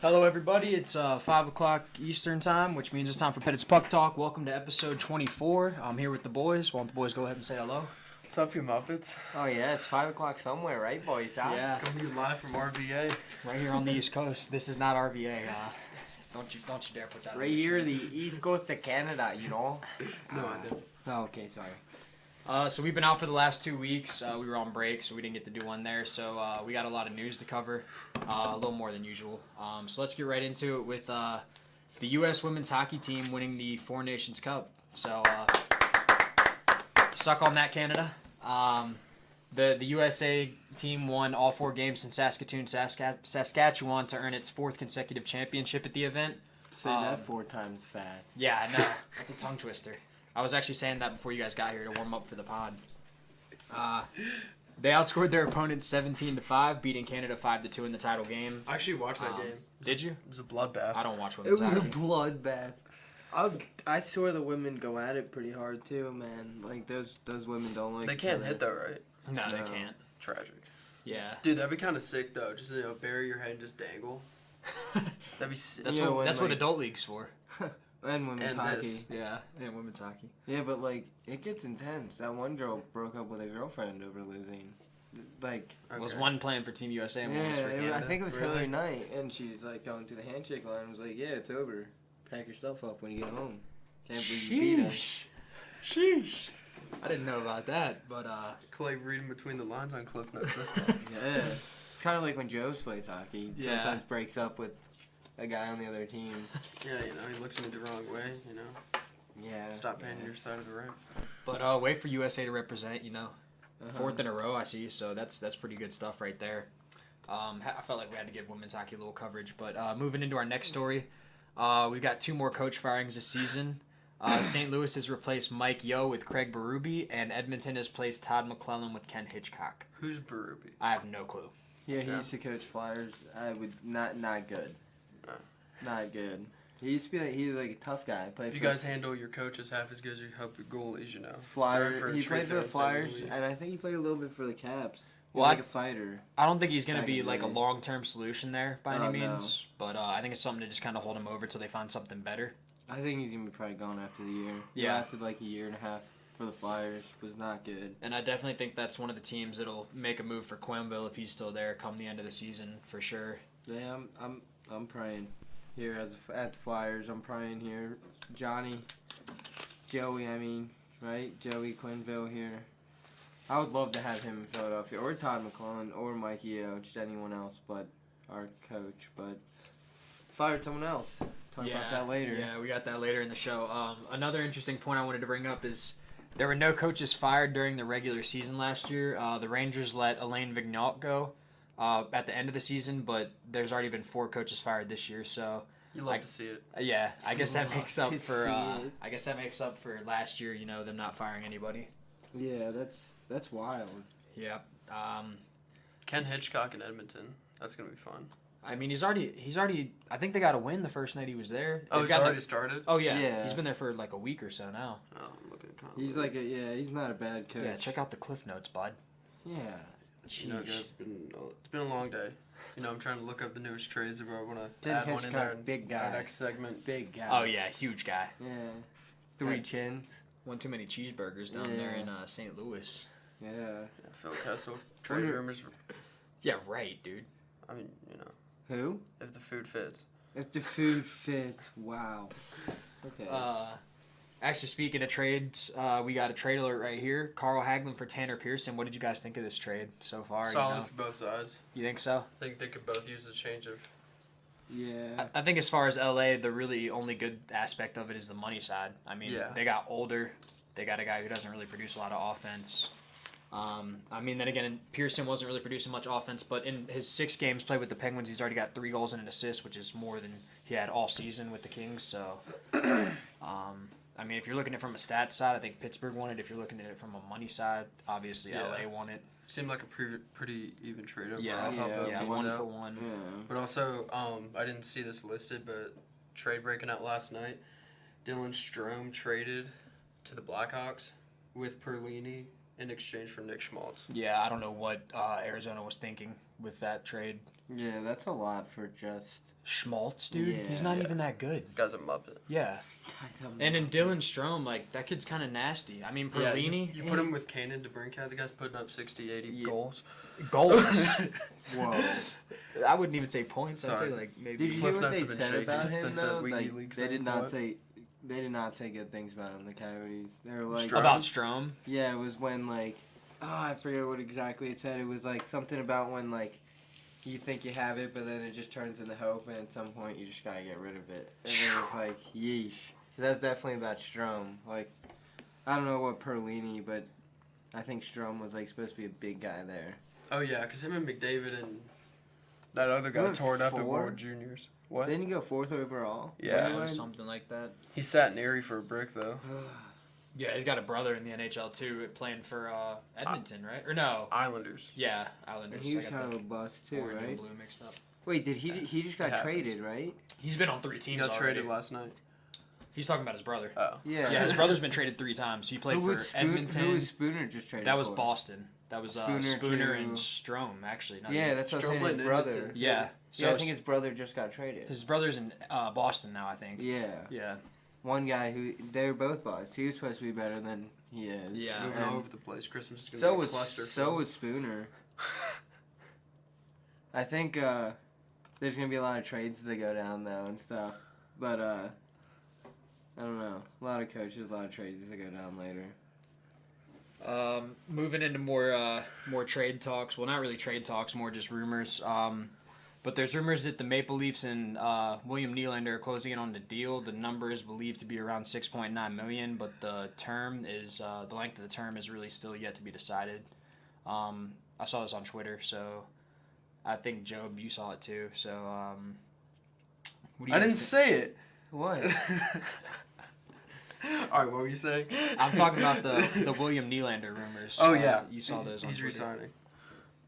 Hello, everybody. It's 5 o'clock Eastern time, which means it's time for Pettits Puck Talk. Welcome to episode 24. I'm here with the boys. Why don't the boys go ahead and say hello? What's up, you Muppets? Oh, yeah, it's 5 o'clock somewhere, right, boys? Yeah, Coming to you live from RVA. right here on the East Coast. This is not RVA. Don't you dare put that Right on here, the east coast of Canada, you know? No, I didn't. Oh, okay, sorry. So we've been out for the last 2 weeks. We were on break, so we didn't get to do one there. So we got a lot of news to cover, a little more than usual. So let's get right into it with the U.S. women's hockey team winning the Four Nations Cup. So suck on that, Canada. The USA team won all 4 games in Saskatchewan to earn its 4th consecutive championship at the event. Say that 4 times fast. Yeah, I know. That's a tongue twister. I was actually saying that before you guys got here to warm up for the pod. They outscored their opponents 17-5, beating Canada 5-2 in the title game. I actually watched that game. Did you? It was a bloodbath. I don't watch It women's was a hockey. bloodbath. I saw the women go at it pretty hard, too, man. Like, those women don't like They each can't other. hit, though, right? No, they No. can't. Tragic. Yeah. Dude, that'd be kind of sick, though. Just, bury your head and just dangle. That'd be sick. That's Yeah, what when, that's what like- adult league's for. And women's And hockey. this. Yeah, and women's hockey. Yeah, but, like, it gets intense. That one girl broke up with a girlfriend over losing. Like, Was Okay. one playing for Team USA and yeah, one was for I Canada. think it was Really? Hillary Knight, and she's, like, going through the handshake line and was like, yeah, it's over. Pack your stuff up when you get home. Can't believe you beat us. Sheesh. I didn't know about that, but Clay reading between the lines on Cliff Notes this time. Yeah. It's kind of like when Joe's plays hockey. He Yeah. sometimes breaks up with a guy on the other team. Yeah, he looks at me the wrong way, Yeah. Stop paying your side of the rent. but wait for USA to represent. Uh-huh. 4th in a row, I see. So that's pretty good stuff right there. I felt like we had to give women's hockey a little coverage. But moving into our next story, we've got 2 more coach firings this season. St. Louis has replaced Mike Yeo with Craig Berube, and Edmonton has placed Todd McClellan with Ken Hitchcock. Who's Berube? I have no clue. Yeah, he Yeah. used to coach Flyers. I would not good. No. Not good. He used to be he was like a tough guy. Played If you for guys handle your coaches half as good as you help your goalies, They're in Flyers. for a He treat played for there the in St. Flyers, Louis. and I think he played a little bit for the Caps. He Well, was like a fighter. I don't think he's going to Back be in the like a day. long-term solution there by Oh, any no. means. But I think it's something to just kind of hold him over till they find something better. I think he's gonna be probably gone after the year. He Yeah. lasted like a year and a half for the Flyers. Was not good. And I definitely think that's one of the teams that'll make a move for Quenville if he's still there come the end of the season for sure. Yeah, I'm praying here at the Flyers. I'm praying here, Joey. I mean, right? Joey Quenneville here. I would love to have him in Philadelphia, or Todd McClellan, or Mike Yeo, just anyone else, but our coach. But fired someone else. Talk about that later. Yeah, we got that later in the show. Another interesting point I wanted to bring up is there were no coaches fired during the regular season last year. The Rangers let Elaine Vigneault go at the end of the season, but there's already been 4 coaches fired this year. So You love to see it. yeah, I guess that makes up to for see it. I guess that makes up for last year. Them not firing anybody. Yeah, that's wild. Yeah. Ken Hitchcock in Edmonton. That's gonna be fun. I mean, he's already. I think they got a win the first night he was there. Oh, They've he's gotten already started. Oh yeah. Yeah. He's been there for like a week or so now. Oh, I'm looking kind of. He's like he's not a bad coach. Yeah, check out the Cliff Notes, bud. Yeah. Guys, it's been a long day. I'm trying to look up the newest trades. If I want to Ken add one in Hitchcock, there in big our guy. next segment. Big guy. Oh yeah, huge guy. Yeah. 3 Yeah. chins. One too many cheeseburgers down there Yeah. in St. Louis. Yeah. Yeah, Phil Kessel. Trade Wonder- rumors. Yeah, right, dude. I mean, Who? if the food fits. If the food fits, wow. Okay. Actually, speaking of trades, we got a trade alert right here. Carl Hagelin for Tanner Pearson. What did you guys think of this trade so far? Solid for both sides. You think so? I think they could both use a change of. yeah. I think as far as LA, the really only good aspect of it is the money side. I mean, Yeah. they got older. They got a guy who doesn't really produce a lot of offense. I mean, then again, Pearson wasn't really producing much offense, but in his 6 games played with the Penguins, he's already got 3 goals and an assist, which is more than he had all season with the Kings. So, I mean, if you're looking at it from a stats side, I think Pittsburgh won it. If you're looking at it from a money side, obviously Yeah. LA won it. Seemed like a pretty even trade overall. Yeah, how both yeah, teams 1 out. for 1. Yeah. But also, I didn't see this listed, but trade breaking out last night. Dylan Strome traded to the Blackhawks with Perlini in exchange for Nick Schmaltz. Yeah, I don't know what Arizona was thinking with that trade. Yeah, that's a lot for just. Schmaltz, dude, he's Yeah. not even that good. Guy's a muppet. Yeah. And then Dylan Strome, like, that kid's kind of nasty. I mean, Yeah, Perlini. you put him with Kanan DeBrincat, the guy's putting up 60, 80 Yeah. goals. Goals. Whoa. I wouldn't even say points. I'd Sorry. say, like, maybe. Did you Cliff hear what Notes they have been said shaking about him since that though? Wiki Like, Leaks they thing. did not What? say. They did not say good things about him. The Coyotes. They were like. Strome? About Strome? Yeah, it was when like. Oh, I forget what exactly it said. It was like something about when like. You think you have it, but then it just turns into hope, and at some point you just gotta get rid of it. And it was like, yeesh. That's definitely about Strome. Like, I don't know what Perlini, but I think Strome was like supposed to be a big guy there. Oh, yeah, because him and McDavid and that other guy Went tore it up at 4? World Juniors. What? Didn't he go 4th overall? Yeah. It When was he something like that. He sat in Erie for a brick, though. went? Yeah, he's got a brother in the NHL, too, playing for Edmonton, right? Or no. Islanders. Yeah, Islanders. And he was I got kind the of a bust too, orange and right? blue mixed up. Wait, did he just got It happens. traded, right? He's been on 3 He teams got already. traded last night. He's talking about his brother. Oh. Yeah. Yeah, his brother's been traded 3 times. He played Who for was Edmonton. Who was Spooner just traded That was for? Boston. That was Spooner Spooner to- and Strome, actually. not Yeah, even- that's what I'm Strome saying. played His in brother. Edmonton, too. Yeah. So Yeah, I think his brother just got traded. his brother's in Boston now, I think. Yeah. Yeah. One guy who they were both busts. He was supposed to be better than he is. Yeah. Moving And all over the place. Christmas is going to so be a was cluster. so was Spooner. I think there's gonna be a lot of trades that go down though and stuff. But I don't know. A lot of coaches, a lot of trades that go down later. Moving into more trade talks. Well, not really trade talks, more just rumors. But there's rumors that the Maple Leafs and William Nylander are closing in on the deal. The number is believed to be around $6.9 million, but the term is the length of the term is really still yet to be decided. I saw this on Twitter, so I think Job, you saw it too. So what do you I guys didn't think? say it. What? All right, what were you saying? I'm talking about the William Nylander rumors. Oh, yeah. You saw those on He's Twitter. resigning.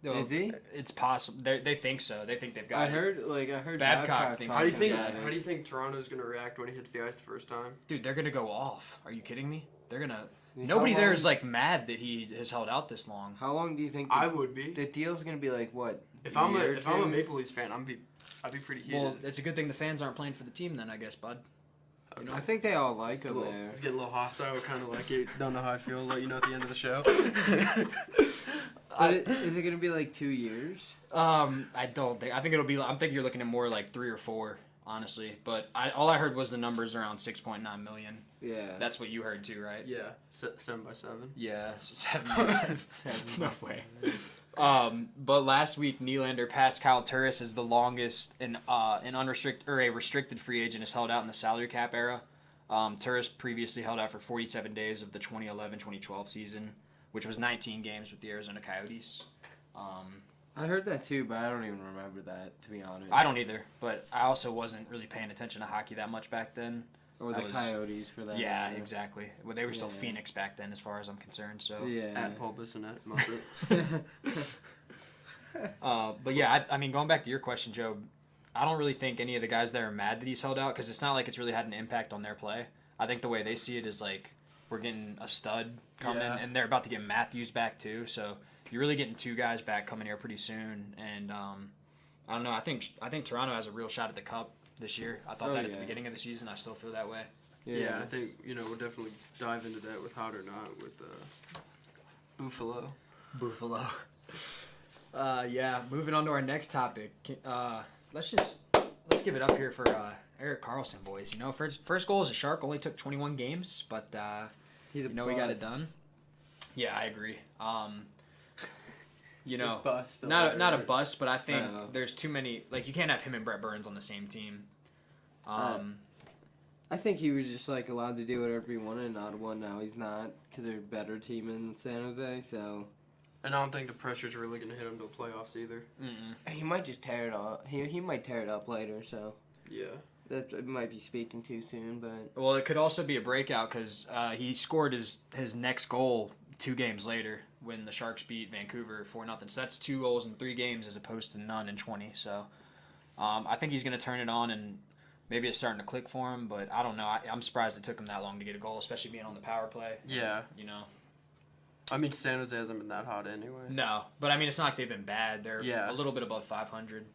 Well, Is he? It's possible. They think so. They think they've got I it. heard Babcock Babcock thinks How do you talking think? about it. How do you think Toronto's going to react when he hits the ice the first time? Dude, they're gonna go off. Are you kidding me? They're gonna. How Nobody there long- is like mad that he has held out this long. How long do you think I would be. the deal's gonna be? Like what? If I'm year or if I'm a two? Maple Leafs fan, I'd be pretty heated. Well, it's a good thing the fans aren't playing for the team then, I guess, bud. You know? I think they all like It's, him there. it's getting a little hostile. Kind of like it. Don't know how I feel. I'll let you know at the end of the show. But is it gonna be like 2 years? I don't think. I think it'll be. I'm thinking you're looking at more like 3 or 4, honestly. But all I heard was the numbers around 6.9 million. Yeah. That's what you heard too, right? Yeah, 7x7. Yeah, 7. Seven. No way. But last week Nylander passed Kyle Turris as the longest an unrestricted or a restricted free agent has held out in the salary cap era. Turris previously held out for 47 days of the 2011-2012 season, which was 19 games with the Arizona Coyotes. I heard that too, but I don't even remember that, to be honest. I don't either, but I also wasn't really paying attention to hockey that much back then. Or I the was- Coyotes for that. Yeah, matter. exactly. Well, they were still Yeah. Phoenix back then, as far as I'm concerned. So, Yeah. At Paul Bissonnette, Muppet. but yeah, I mean, going back to your question, Joe, I don't really think any of the guys there are mad that he's held out because it's not like it's really had an impact on their play. I think the way they see it is like we're getting a stud coming, Yeah. and they're about to get Matthews back too. So you're really getting 2 guys back coming here pretty soon. And I don't know. I think Toronto has a real shot at the cup this year. I thought Oh, that at the yeah. beginning of the season. I still feel that way. Yeah, I think we'll definitely dive into that with hot or not with Buffalo. Buffalo. Yeah. Moving on to our next topic. Let's give it up here for Eric Carlson, boys. You know, first goal as a Shark only took 21 games, but He's a we got it bust. done. Yeah, I agree. You know, Bust. not a bust, but I think know. there's too many. Like, you can't have him and Brett Burns on the same team. I think he was just like allowed to do whatever he wanted in Ottawa. Now he's not because they're a better team in San Jose. So And I don't think the pressure's really going to hit him to the playoffs either. he might just tear it off. He might tear it up later. So Yeah. that it might be speaking too soon. But Well, it could also be a breakout because he scored his next goal 2 games later when the Sharks beat Vancouver 4-0. So that's 2 goals in 3 games as opposed to none in 20. So I think he's going to turn it on, and maybe it's starting to click for him. But I don't know. I'm surprised it took him that long to get a goal, especially being on the power play. Yeah. You know. I mean, San Jose hasn't been that hot anyway. No, but I mean, it's not like they've been bad. They're Yeah. a little bit above 500.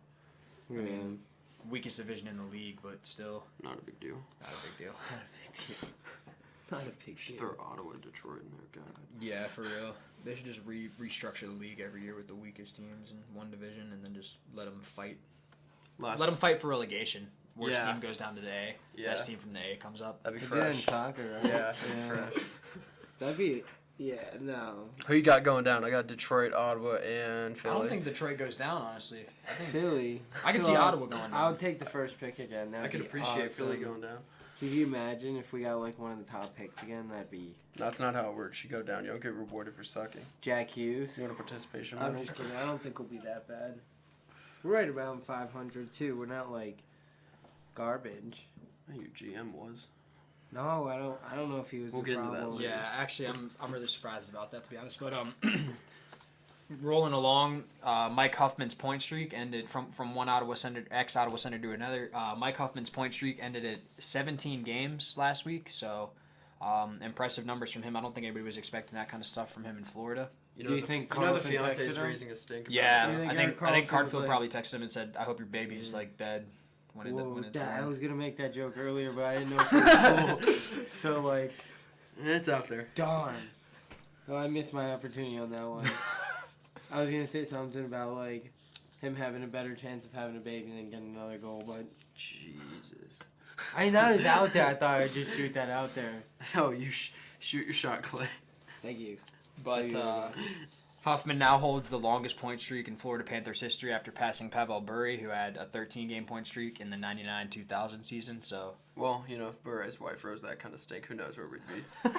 Yeah. I mean, weakest division in the league, but still Not a big deal. not a big deal. Not a big deal. Not a big Just deal. throw Ottawa and Detroit in there, God. Yeah, for real. They should just restructure the league every year with the weakest teams in one division, and then just let them fight. Let them fight for relegation. Worst Yeah. team goes down to the A. Yeah. Best team from the A comes up. That'd be They did in fresh. soccer, right? Yeah, that'd be fresh. That'd be, no. Who you got going down? I got Detroit, Ottawa, and Philly. I don't think Detroit goes down, honestly. I think Philly. I can see Ottawa going down. I would take the first pick again. I That'd could be appreciate Philly awesome. going down. Could you imagine if we got like one of the top picks again? That'd be That's not how it works. You go down, you don't get rewarded for sucking. Jack Hughes. You want a participation I'm medal? just kidding. I don't think we'll be that bad. We're right around 500 too. We're not like garbage. Your GM was. No, I don't know if he was We'll the get into that problem. later. Yeah, actually, I'm really surprised about that, to be honest. But rolling along, Mike Huffman's point streak ended from one Ottawa Senator, ex-Ottawa Senator to another. Mike Huffman's point streak ended at 17 games last week, so impressive numbers from him. I don't think anybody was expecting that kind of stuff from him in Florida. You know, Do you the, think you know the Carlson fiance texted is him? raising a stink. about Yeah, it. You think I Eric think Carlson was Cardfield like- probably texted him and said, "I hope your baby's like dead." When Whoa, it's I born." was gonna make that joke earlier, but I didn't know if it was cool. So like, It's out there. darn. Oh, I missed my opportunity on that one. I was gonna say something about like him having a better chance of having a baby than getting another goal, but Jesus. I know it's out there. I thought I'd just shoot that out there. Oh, you shoot your shot, Clay. Thank you. But Huffman now holds the longest point streak in Florida Panthers history after passing Pavel Bure, who had a 13-game point streak in the 99-2000 season. So, Well, you know, if Bure's wife rose that kind of stink, who knows where we'd be.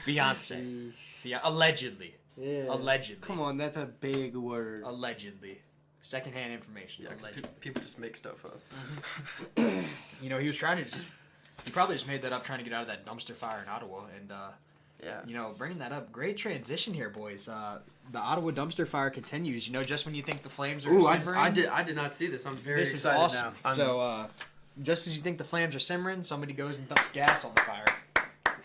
fiance, allegedly, Yeah. allegedly, Come on, that's a big word. allegedly, secondhand information. Yeah, 'cause Allegedly. people just make stuff up. You know, he was trying to he probably just made that up trying to get out of that dumpster fire in Ottawa, and Yeah. you know, bringing that up, great transition here, boys. The Ottawa dumpster fire continues. You know, just when you think the flames are Ooh, simmering, I did not see this. I'm very this is excited awesome. now. So, just as you think the flames are simmering, somebody goes and dumps gas on the fire.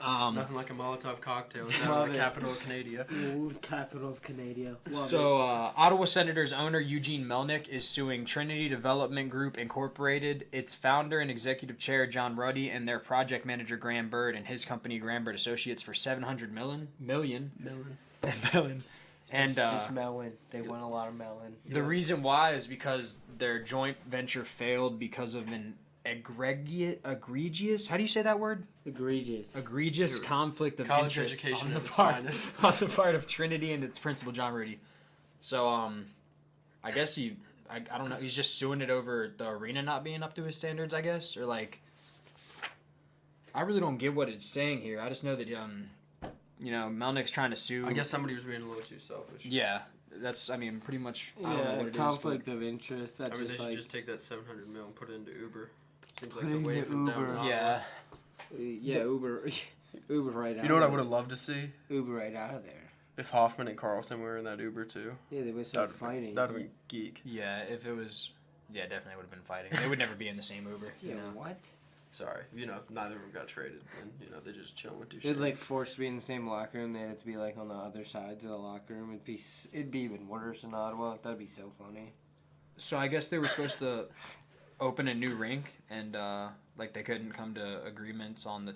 Nothing like a Molotov cocktail down Love in the it. capital of Canada. Ooh, capital of Canada. So, Ottawa Senators owner Eugene Melnick is suing Trinity Development Group Incorporated, its founder and executive chair John Ruddy, and their project manager Graham Bird and his company Graham Bird Associates for $700 million. And just melon. They want a lot of melon. the reason why is because their joint venture failed because of an egregious. How do you say that word? Egregious. Egregious conflict of College interest education on the at its part finest. on the part of Trinity and its principal John Rudy. So I guess I don't know. He's just suing it over the arena not being up to his standards. I guess, or like, I really don't get what it's saying here. I just know that you know, Melnick's trying to sue. I guess somebody was being a little too selfish. Yeah, that's. I mean, pretty much. I don't know Yeah, what it is. conflict of interest. That's I mean, they just should like just take that $700 million and put it into Uber. Seems Put like it the way into from down Uber. the But, yeah. yeah, Uber, Uber right out. You know what I of would have loved to see? Uber right out of there. If Hoffman and Carlson were in that Uber too. Yeah, they would start fighting. That'd have been geek. Yeah, if it was. Yeah, definitely would have been fighting. They would never be in the same Uber. Yeah, You know? what? Sorry, you know, neither of them got traded, and you know they just chilling with They'd Duchesne. like forced to be in the same locker room. They'd have to be like on the other sides of the locker room. It'd be even worse in Ottawa. That'd be so funny. So I guess they were supposed to open a new rink, and like they couldn't come to agreements on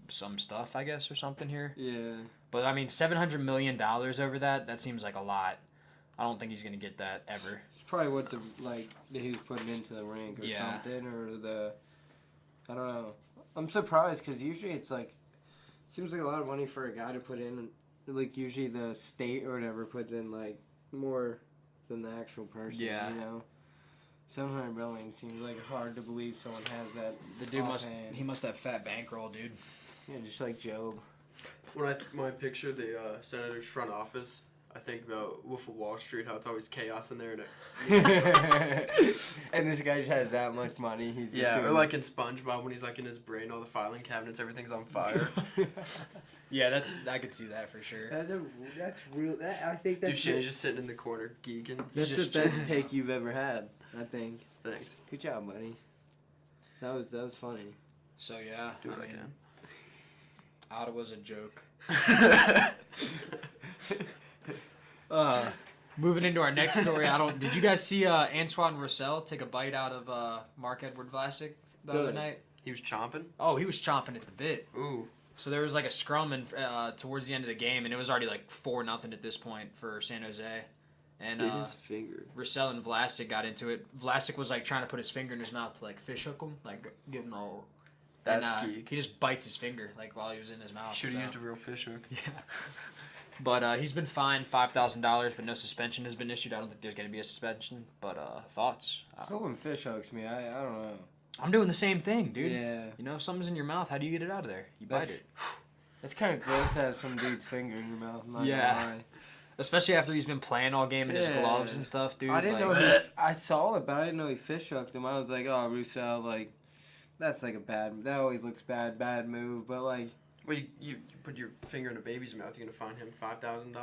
some stuff, I guess, or something here. Yeah. But I mean, $700 million over that seems like a lot. I don't think he's gonna get that ever. It's probably what he was putting into the rink or Yeah. something, or I don't know. I'm surprised because usually it's like, seems like a lot of money for a guy to put in. Like usually the state or whatever puts in like more than the actual person. Yeah. You know, $700 million seems like hard to believe someone has that. The dude offhand. must have fat bankroll, dude. Yeah, just like Job. When I picture the Senators front office, I think about Wolf of Wall Street, how it's always chaos in there. And it's, And this guy just has that much money. He's just yeah, doing or like in SpongeBob when he's like in his brain, all the filing cabinets, everything's on fire. Yeah, I could see that for sure. That's real. I think Duchesne's just sitting in the corner geeking. That's just the best take you've ever had. I think. Thanks. Good job, buddy. That was funny. So yeah, Do what I I mean, can. Ottawa's a joke. Moving into our next story, did you guys see Antoine Roussel take a bite out of Mark-Edward Vlasic the other night? He was chomping? Oh, he was chomping at the bit. Ooh. So there was like a scrum towards the end of the game, and it was already like 4-0 at this point for San Jose. And his finger. Roussel and Vlasic got into it. Vlasic was like trying to put his finger in his mouth to like fish hook him, like get him all. That's geek. He just bites his finger like while he was in his mouth. Should have used a real fish hook. Yeah. But he's been fined $5,000, but no suspension has been issued. I don't think there's going to be a suspension. But thoughts? Someone fish hooks me. I don't know. I'm doing the same thing, dude. Yeah. You know, if something's in your mouth, how do you get it out of there? You bite it. It's kind of gross to have some dude's finger in your mouth. I'm not Yeah. gonna lie. Especially after he's been playing all game in his gloves and stuff, dude. I didn't know I saw it, but I didn't know he fish hooked him. I was like, oh, Roussel, like, that's like that always looks bad move, but like. Well, you put your finger in a baby's mouth, you're going to fine him $5,000?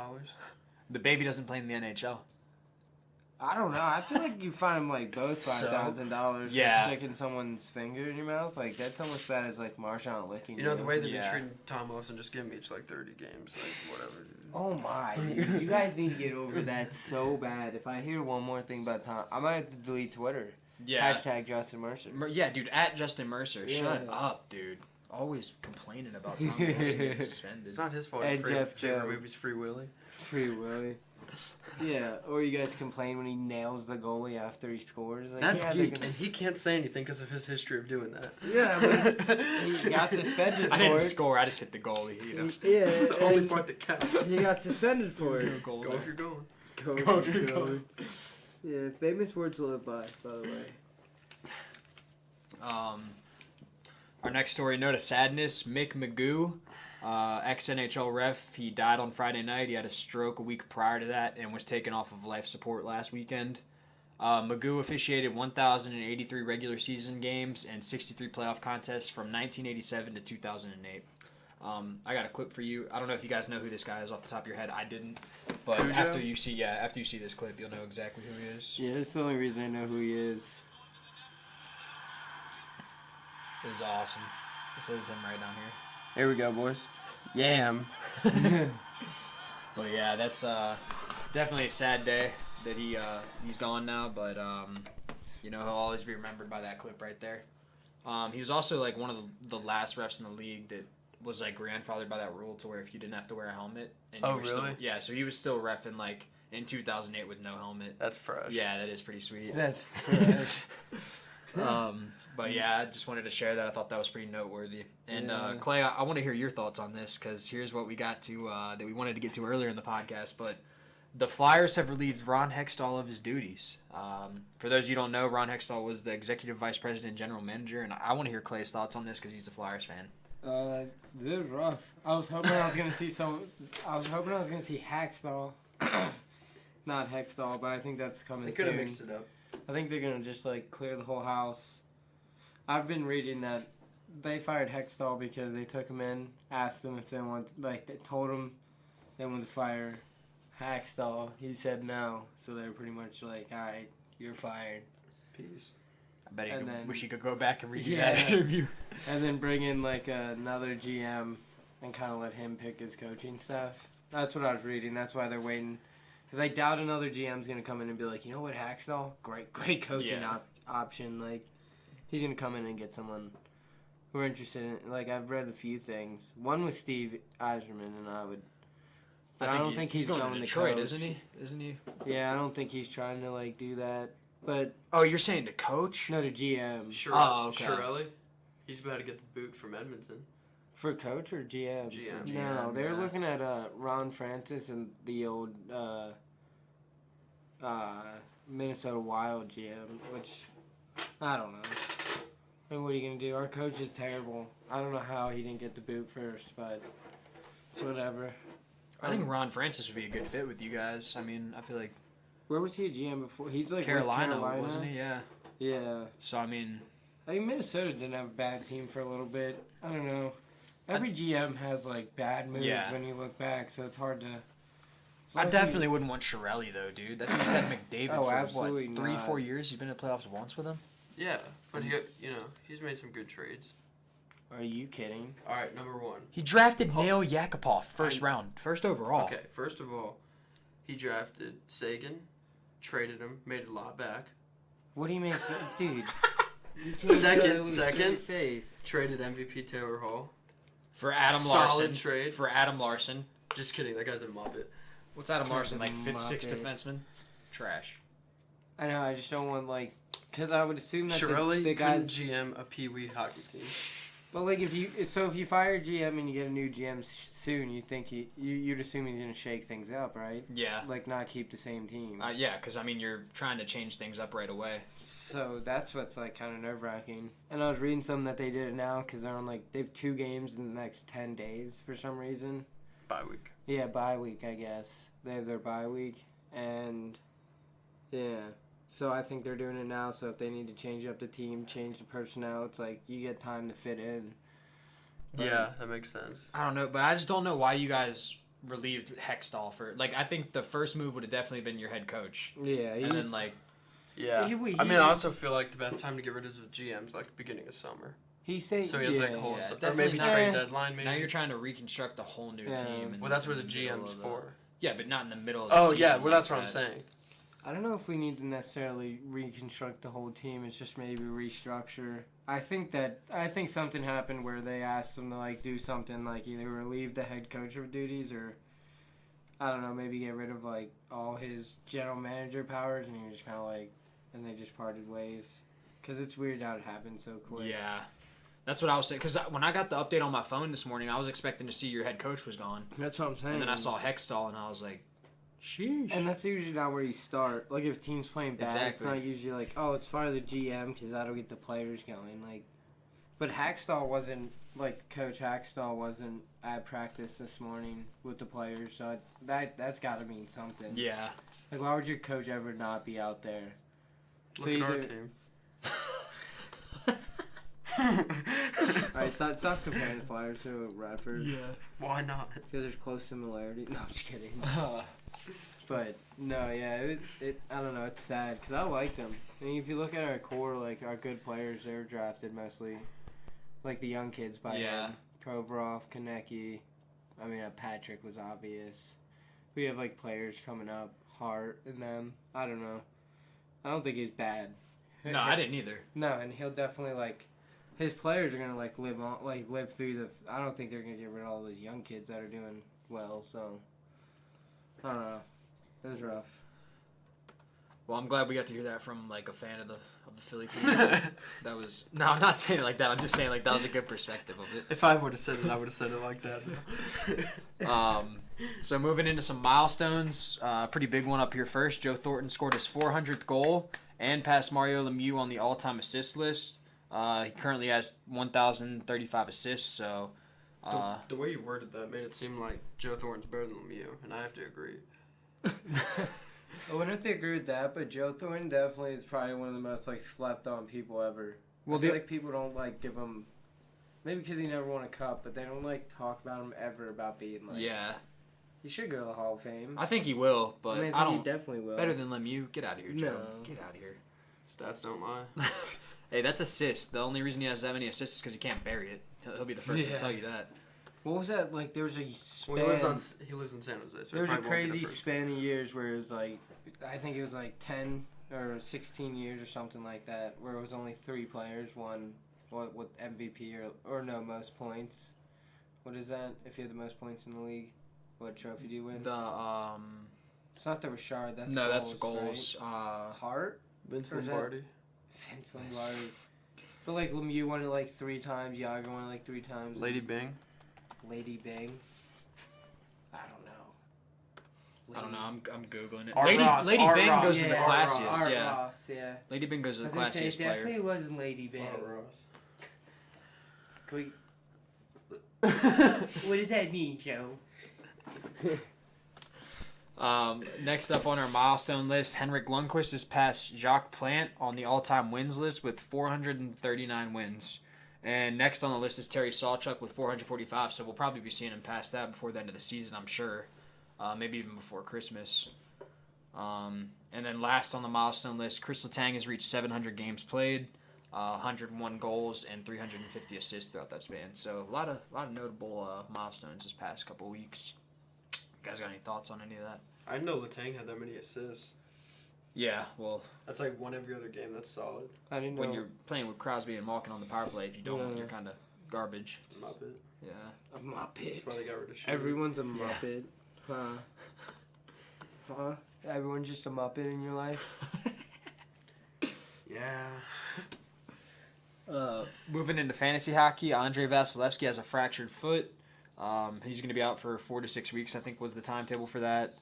The baby doesn't play in the NHL. I don't know. I feel like you find him like both $5,000 for sticking someone's finger in your mouth. Like that's almost bad as like Marchand licking. You know the way they've been treating Tom Wilson, just give him each like 30 games, like whatever. Oh my! Dude. You guys need to get over that so bad. If I hear one more thing about Tom, I might have to delete Twitter. Yeah. Hashtag Justin Mercer. Yeah, dude. At Justin Mercer. Yeah. Shut up, dude. Always complaining about Tom Wilson getting suspended. It's not his fault. And Jeff Joe. Movie's Free Willy. Free Willy. Yeah, or you guys complain when he nails the goalie after he scores. Like, That's geek. And he can't say anything because of his history of doing that. Yeah, but he got suspended for it. I didn't score. I just hit the goalie. You know. Yeah, It's the only part that counts. He got suspended for it. Go if you're going. Go if you're going. Yeah, famous words to live by the way. Our next story, note of sadness, Mick Magoo, ex-NHL ref, he died on Friday night. He had a stroke a week prior to that and was taken off of life support last weekend. Magoo officiated 1,083 regular season games and 63 playoff contests from 1987 to 2008. I got a clip for you. I don't know if you guys know who this guy is off the top of your head. I didn't. But after you see this clip, you'll know exactly who he is. Yeah, that's the only reason I know who he is. It was awesome. This is him right down here. Here we go, boys. Yam. But yeah, that's definitely a sad day that he's gone now. But he'll always be remembered by that clip right there. He was also like one of the last refs in the league that was like grandfathered by that rule to where if you didn't have to wear a helmet. And you were really? Yeah, so he was still reffing like in 2008 with no helmet. That's fresh. Yeah, that is pretty sweet. That's fresh. But yeah, I just wanted to share that. I thought that was pretty noteworthy. And Clay, I want to hear your thoughts on this because here's what we got to that we wanted to get to earlier in the podcast. But the Flyers have relieved Ron Hextall of his duties. For those of you who don't know, Ron Hextall was the executive vice president and general manager, and I want to hear Clay's thoughts on this because he's a Flyers fan. This was rough. I was hoping I was gonna see Hextall, not Hextall, but I think that's coming They soon. could have mixed it up. I think they're gonna just like clear the whole house. I've been reading that they fired Hextall because they took him in, asked him if they told him they wanted to fire Hextall. He said no, so they're pretty much like, all right, you're fired. Peace. I bet wish he could go back and read that interview. And then bring in like another GM and kind of let him pick his coaching staff. That's what I was reading. That's why they're waiting. Because I doubt another GM's going to come in and be like, you know what, Hextall? Great coaching option. Like, he's going to come in and get someone who are interested in. Like, I've read a few things. One was Steve Yzerman, and I would. But I don't think he's going to Detroit, coach. isn't he? Yeah, I don't think he's trying to like do that. But oh, you're saying to coach? No, to GM. Shirelli? He's about to get the boot from Edmonton. For coach or GM? GM. No, they were looking at Ron Francis and the old Minnesota Wild GM, which I don't know. And what are you going to do? Our coach is terrible. I don't know how he didn't get the boot first, but it's whatever. I think Ron Francis would be a good fit with you guys. I mean, I feel like... Where was he a GM before? He's like Carolina, wasn't he? Yeah. Yeah. So, I mean, Minnesota didn't have a bad team for a little bit. I don't know. Every GM has, like, bad moves when you look back, so it's hard to... I definitely wouldn't want Shirelli, though, dude. That dude's had McDavid for, what, 3-4 years? He's been in the playoffs once with him? Yeah, but he's made some good trades. Are you kidding? All right, number one. He drafted Nail Yakupov first round, first overall. Okay, first of all, He drafted Sagan, traded him, made a lot back. What do you mean, dude? Second, face. traded MVP Taylor Hall. For Adam Solid Larson. trade. For Adam Larson. Just kidding, that guy's a muppet. What's Adam Larson, like Muppet. 5th, 6th defenseman? Trash. I know. I just don't want because I would assume that Shirley the couldn't guys. GM a Pee-wee hockey team. But like if you fire a GM and you get a new GM soon, you think you'd assume he's gonna shake things up, right? Yeah. Like not keep the same team. Yeah, because, I mean, you're trying to change things up right away. So that's what's like kind of nerve wracking. And I was reading something that they did it now because they're on they have 2 games in the next 10 days for some reason. Bye week. Yeah, bye week, I guess. They have their bye week. And, yeah. So I think they're doing it now. So if they need to change up the team, change the personnel, it's like you get time to fit in. But, Yeah, that makes sense. I don't know, but I just don't know why you guys relieved Hextall for... Like, I think the first move would have definitely been your head coach. Yeah. And then, like... Yeah. I mean, I also feel like the best time to get rid of the GM's like the beginning of summer. He said, So he has like a whole... yeah, or maybe definitely trade not. deadline, maybe. Now you're trying to reconstruct a whole new Yeah. team. And Well, that's where the in middle GM's of for. Yeah, but not in the middle of the Oh, season. yeah, well, that's like what I'm saying. I don't know if we need to necessarily reconstruct the whole team. It's just maybe restructure. I think something happened where they asked him to like do something like either relieve the head coach of duties or I don't know, maybe get rid of like all his general manager powers, and he was just kind of like, and they just parted ways. Because it's weird how it happened so quick. Yeah. That's what I was saying. Because when I got the update on my phone this morning, I was expecting to see your head coach was gone. That's what I'm saying. And then I saw Hextall, and I was like, sheesh. And that's usually not where you start. Like, if team's playing bad, Exactly. it's not usually like, oh, let's fire the GM because that'll get the players going. Like, but Hackstall wasn't, like, Coach Hackstall wasn't at practice this morning with the players, so that's got to mean something. Yeah. Like, why would your coach ever not be out there? Look at our team. Alright, stop comparing the Flyers to Radford. Yeah. Why not? Because there's close similarity. No, I'm just kidding. But no, yeah, I don't know. It's sad because I like them. I mean, if you look at our core, like our good players, they were drafted mostly, like the young kids by Yeah. Provorov, Konecki. I mean, Patrick was obvious. We have like players coming up, Hart and them. I don't know. I don't think he's bad. No, I didn't either. No, and he'll definitely like. His players are gonna like live through the. I don't think they're gonna get rid of all those young kids that are doing well. So I don't know. It was rough. Well, I'm glad we got to hear that from like a fan of the Philly team. That was no, I'm not saying it like that. I'm just saying like that was a good perspective of it. If I would have said it, I would have said it like that. So moving into some milestones, pretty big one up here first. Joe Thornton scored his 400th goal and passed Mario Lemieux on the all-time assist list. He currently has 1,035 assists. So The way you worded that made it seem like Joe Thornton's better than Lemieux, and I have to agree. I wouldn't have to agree with that, but Joe Thornton definitely is probably one of the most like slept on people ever. Well, I feel like people don't like give him. Maybe because he never won a cup, but they don't like talk about him ever about being like. yeah, He should go to the Hall of Fame. I think he will, but I mean, I don't. He definitely will. Better than Lemieux. Get out of here, Joe. No. Get out of here. Stats don't lie. Hey, that's assists. The only reason he has that many assists is because he can't bury it. He'll be the first to Yeah. tell you that. What was that like? There was a span. Well, he lives in San Jose, so There was a he probably won't be crazy the first. span of years where it was like, I think it was like 10 or 16 years or something like that, where it was only 3 players won what MVP or no most points. What is that? If you had the most points in the league, what trophy do you win? It's not the Richard. That's no, goals, that's goals. Right? Hart, Vince Or is that- Lombardi. Vince Lombardi. But like Lemieux won it like 3 times. Yager won it like 3 times. Lady Bing. Lady Bing. I don't know. I don't know. I'm googling it. Art Ross, Lady Art Bing Ross. goes to the Yeah, classiest. Art Yeah, Ross, yeah. Lady Bing goes to I the was gonna say, classiest it definitely player. wasn't Lady Bing. Can we... What does that mean, Joe? Next up on our milestone list, Henrik Lundqvist has passed Jacques Plante on the all-time wins list with 439 wins. And next on the list is Terry Sawchuk with 445, so we'll probably be seeing him pass that before the end of the season, I'm sure. Maybe even before Christmas. And then last on the milestone list, Chris Letang has reached 700 games played, 101 goals, and 350 assists throughout that span. So a lot of notable milestones this past couple weeks. You guys got any thoughts on any of that? I didn't know Letang had that many assists. Yeah, well, That's like one every other game. That's solid. I didn't know. when you're playing with Crosby and Malkin on the power play, if you don't, Yeah. you're kind of garbage. Muppet. Yeah. A Muppet. That's why they got rid of Shooter. Everyone's a Muppet. Huh? Everyone's just a Muppet in your life? Yeah. Moving into fantasy hockey, Andrei Vasilevsky has a fractured foot. He's going to be out for 4 to 6 weeks, I think was the timetable for that.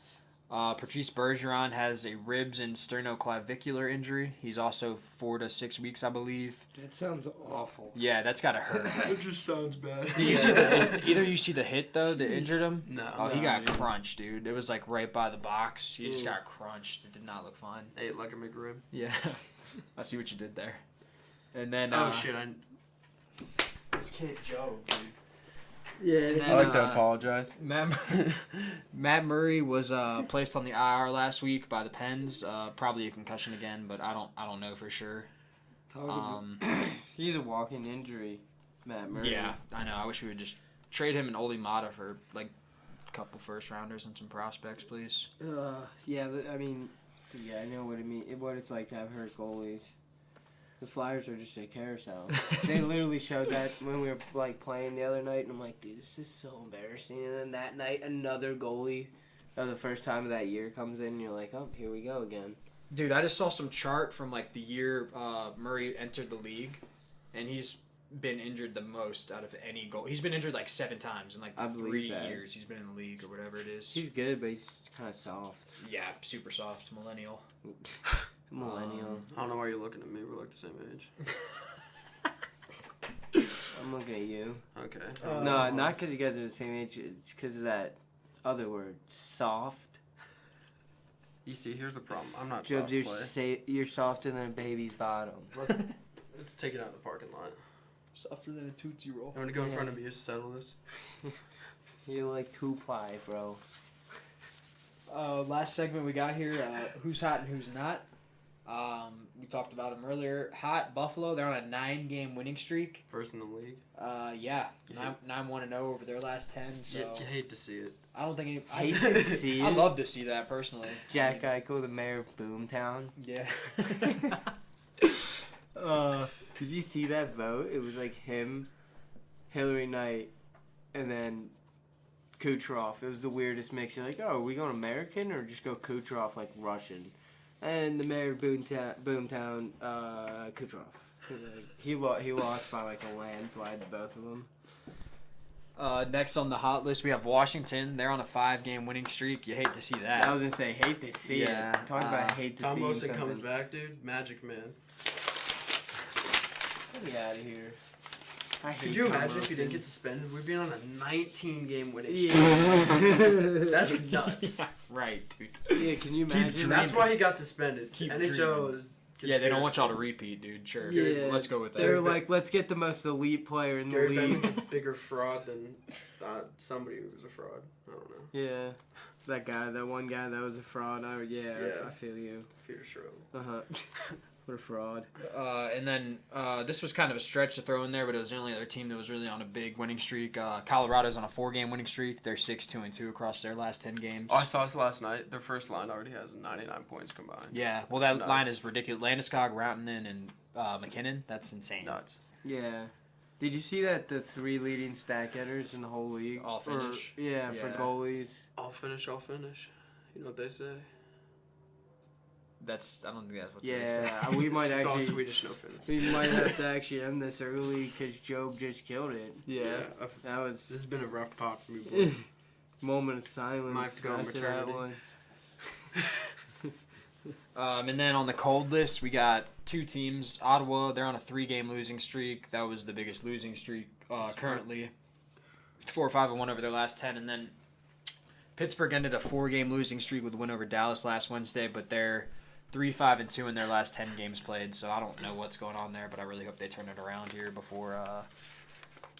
Patrice Bergeron has a ribs and sternoclavicular injury. He's also 4 to 6 weeks, I believe. That sounds awful. Yeah, that's got to hurt. It just sounds bad. Did you see either you see the hit, though, that injured him? No. Oh, he No, got I didn't. crunched, dude. It was like right by the box. He just got crunched. It did not look fun. Ate like a McRib. Yeah. I see what you did there. And then Oh shit! this kid Joe, dude. Yeah, And then, I like to apologize. Matt Murray was placed on the IR last week by the Pens. Probably a concussion again, but I don't know for sure. he's a walking injury, Matt Murray. Yeah, I know. I wish we would just trade him and Oli Mata for like a couple first rounders and some prospects, please. Yeah, I mean, yeah, I know what it mean. What it's like to have hurt goalies. The Flyers are just a carousel. They literally showed that when we were like playing the other night, and I'm like, dude, this is so embarrassing. And then that night, another goalie, the first time of that year, comes in, and you're like, oh, here we go again. Dude, I just saw some chart from like the year Murray entered the league, and he's been injured the most out of any goal. He's been injured like 7 times in like I the believe 3 that. years he's been in the league or whatever it is. He's good, but he's kind of soft. Yeah, super soft millennial. Millennial. I don't know why you're looking at me. We're like the same age. I'm looking at you. Okay. No, not because you guys are the same age. It's because of that other word, soft. You see, here's the problem. I'm not Jobs, soft play. you're softer than a baby's bottom. Let's take it out in the parking lot. Softer than a Tootsie Roll. I'm gonna go in front Yeah. of you to settle this. You're like 2-ply, bro. Last segment we got here, who's hot and who's not. We talked about them earlier. Hot Buffalo, they're on a 9-game winning streak. First in the league. Yeah, Yeah. 9-1-0 over their last 10. So You hate to see it. I don't think any. Hate to see I it. love to see that personally. Jack Eichel, the mayor of Boomtown. Yeah. Did you see that vote? It was like him, Hillary Knight, and then Kucherov. It was the weirdest mix. You're like, oh, are we going American or just go Kucherov like Russian? And the mayor of Boomtown, Kucherov. He lost by like a landslide to both of them. Next on the hot list, we have Washington. They're on a 5-game winning streak. You hate to see that. I was gonna say, hate to see Yeah, it. Talk about hate to Tom see Wilson something. comes back, dude. Magic man. Get me out of here. I hate Could you Tom imagine if he didn't Wilson. get suspended? We'd be on a 19-game winning streak. Yeah. That's nuts. Right, dude. Yeah, can you imagine? That's why he got suspended. Keep NHL dreaming. is. Yeah, they don't want y'all to conspiracy. repeat, dude. Sure. Yeah, Let's go with that. They're like, let's get the most elite player in the Gary league. Bettman's a bigger fraud than somebody who was a fraud. I don't know. Yeah, that one guy that was a fraud. Yeah. I feel you. Peter Schroeder. What a fraud. And then this was kind of a stretch to throw in there, but it was the only other team that was really on a big winning streak. Colorado's on a 4-game winning streak. They're 6-2-2 across their last 10 games. Oh, I saw this last night. Their first line already has 99 points combined. Yeah, well, that Nuts. line is ridiculous. Landeskog, Rantanen, and McKinnon. That's insane. Nuts. Yeah. Did you see that the 3 leading stat getters in the whole league? All finish. For Yeah. goalies. I'll finish. You know what they say? I don't think that's what they say. Yeah, we might It's all actually. Swedish, no finish. We might have to actually end this early because Job just killed it. That was This has been a rough pot for me, boys. moment of silence. Might have to go on after that maternity. one. And then on the cold list, we got 2 teams. Ottawa, they're on a 3-game losing streak. That was the biggest losing streak currently. 4-5-1 over their last 10. And then Pittsburgh ended a 4-game losing streak with a win over Dallas last Wednesday, but they're 3-5-2 in their last 10 games played. So I don't know what's going on there, but I really hope they turn it around here before.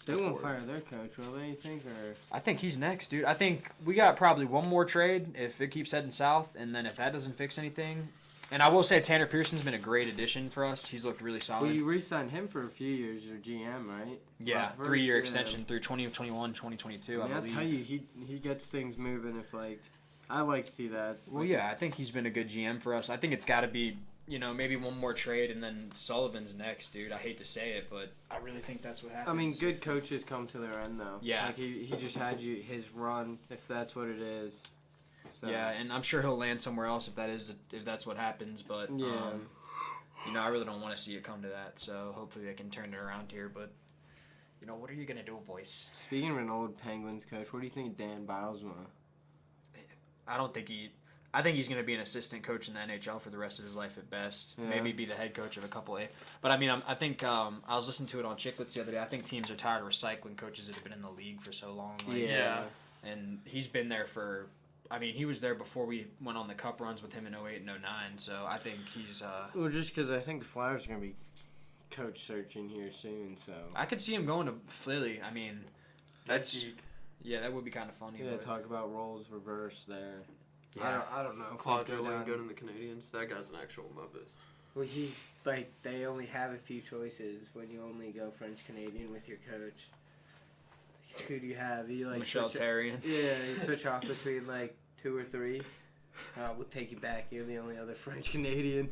They won't fire their coach, will they? You think, or I think he's next, dude. I think we got probably one more trade if it keeps heading south, and then if that doesn't fix anything. And I will say Tanner Pearson's been a great addition for us. He's looked really solid. well, you re-signed him for a few years, your GM, right? Yeah, Rutherford? 3-year Yeah. extension through 2021, 2022, I I mean, I'll believe. tell you, he gets things moving if like I like to see that. Well, yeah, I think he's been a good GM for us. I think it's got to be, maybe one more trade and then Sullivan's next, dude. I hate to say it, but I really think that's what happens. I mean, good coaches come to their end, though. Yeah. Like, he just had his run, if that's what it is. So. Yeah, and I'm sure he'll land somewhere else if that's what happens, but, Yeah. I really don't want to see it come to that, so hopefully they can turn it around here, but, what are you going to do, boys? Speaking of an old Penguins coach, what do you think of Dan Bilesma? I think he's going to be an assistant coach in the NHL for the rest of his life at best. Yeah. Maybe be the head coach of a couple A. But I mean, I think I was listening to it on Chicklets the other day. I think teams are tired of recycling coaches that have been in the league for so long. Yeah. And he's been there for. I mean, he was there before we went on the cup runs with him in 08 and 09. So I think he's. Well, just because I think the Flyers are going to be coach searching here soon. So I could see him going to Philly. I mean, that's. Peak. Yeah, that would be kind of funny. yeah, but, talk about roles reverse there. Yeah. I don't know. if Claude we go Giroux down- good in the Canadians. That guy's an actual Muppet. Well, they only have a few choices when you only go French Canadian with your coach. Who do you have? You like Michel switch- Therrien. Yeah, you switch off between like 2 or 3. We'll take you back. You're the only other French Canadian.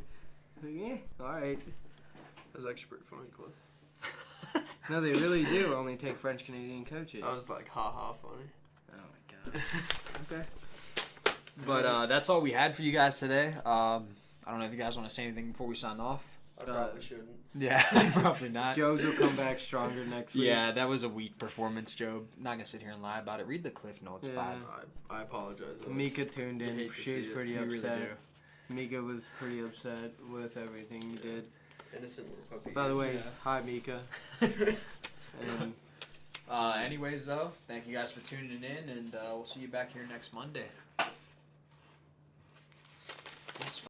Yeah, all right. That's actually pretty funny, Cliff. No, they really do only take French Canadian coaches. That was like ha funny. Oh my god. Okay. But that's all we had for you guys today. I don't know if you guys want to say anything before we sign off. I probably shouldn't. Yeah, probably not. Jones will come back stronger next week. Yeah, that was a weak performance, Joe. Not gonna sit here and lie about it. Read the cliff notes, Yeah. bud. I apologize. Mika tuned You in. hate to She was see it. pretty You really upset. do. Mika was pretty upset with everything you did. Innocent little puppy. By the way, Yeah. hi Mika. And Anyways, though, thank you guys for tuning in, and we'll see you back here next Monday.